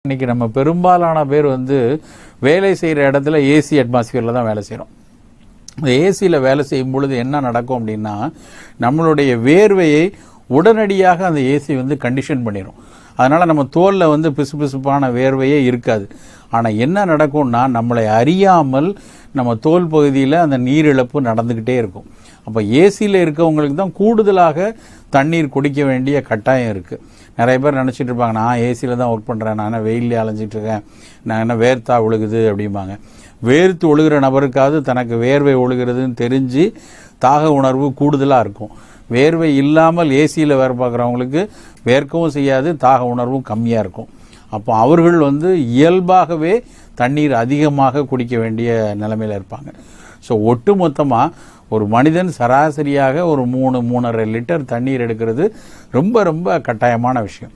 இன்னைக்கு நம்ம பெரும்பாலான பேர் வேலை செய்கிற இடத்துல ஏசி அட்மாஸ்பியரில் தான் வேலை செய்கிறோம். ஏசியில் வேலை செய்யும் பொழுது என்ன நடக்கும் அப்படின்னா, நம்மளுடைய வேர்வையை உடனடியாக அந்த ஏசி கண்டிஷன் பண்ணிடும். அதனால் நம்ம தோலில் பிசுபிசுப்பான வேர்வையே இருக்காது. ஆனால் என்ன நடக்கும்னா, நம்மளை அறியாமல் நம்ம தோல் பகுதியில் அந்த நீரிழப்பு நடந்துக்கிட்டே இருக்கும். அப்போ ஏசியில் இருக்கவங்களுக்கு தான் கூடுதலாக தண்ணீர் குடிக்க வேண்டிய கட்டாயம் இருக்குது. நிறைய பேர் நினச்சிட்டு இருப்பாங்க, நான் ஏசியில் தான் ஒர்க் பண்ணுறேன், நான் என்ன வெயிலே அலைஞ்சிட்ருக்கேன், நான் என்ன வேர்த்தா ஒழுகுது அப்படிம்பாங்க. வேர்த்து ஒழுகிற நபருக்காவது தனக்கு வேர்வை ஒழுகிறதுன்னு தெரிஞ்சு தாக உணர்வு கூடுதலாக இருக்கும். வேர்வை இல்லாமல் ஏசியில் வேறு பார்க்குறவங்களுக்கு வேர்க்கவும் செய்யாது, தாக உணர்வும் கம்மியாக இருக்கும். அப்போ அவர்கள் இயல்பாகவே தண்ணீர் அதிகமாக குடிக்க வேண்டிய நிலைமையில் இருப்பாங்க. ஸோ ஒட்டு மொத்தமாக ஒரு மனிதன் சராசரியாக ஒரு 3-3.5 லிட்டர் தண்ணீர் எடுக்கிறது ரொம்ப ரொம்ப கட்டாயமான விஷயம்.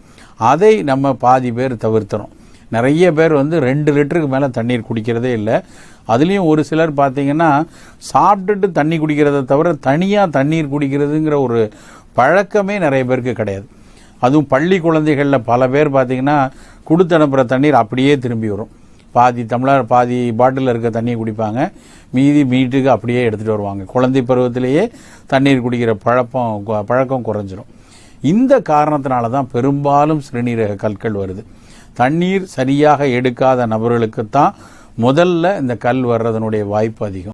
அதை நம்ம பாதி பேர் தவிர்த்துறோம். நிறைய பேர் 2 லிட்டருக்கு மேலே தண்ணீர் குடிக்கிறதே இல்லை. அதுலேயும் ஒரு சிலர் பார்த்திங்கன்னா, சாப்பிட்டுட்டு தண்ணி குடிக்கிறத தவிர தனியாக தண்ணீர் குடிக்கிறதுங்கிற ஒரு பழக்கமே நிறைய பேருக்கு கிடையாது. அதுவும் பள்ளி குழந்தைகளில் பல பேர் பார்த்திங்கன்னா, கொடுத்து அனுப்புகிற தண்ணீர் அப்படியே திரும்பி வரும். பாதி டம்ளர் பாதி பாட்டிலில் இருக்க தண்ணியை குடிப்பாங்க, மீதி வீட்டுக்கு அப்படியே எடுத்துகிட்டு வருவாங்க. குழந்தை பருவத்திலேயே தண்ணீர் குடிக்கிற பழக்கம் குறைஞ்சிரும். இந்த காரணத்தினால தான் பெரும்பாலும் சிறுநீரக கற்கள் வருது. தண்ணீர் சரியாக எடுக்காத நபர்களுக்குத்தான் முதல்ல இந்த கல் வர்றதனுடைய வாய்ப்பு அதிகம்.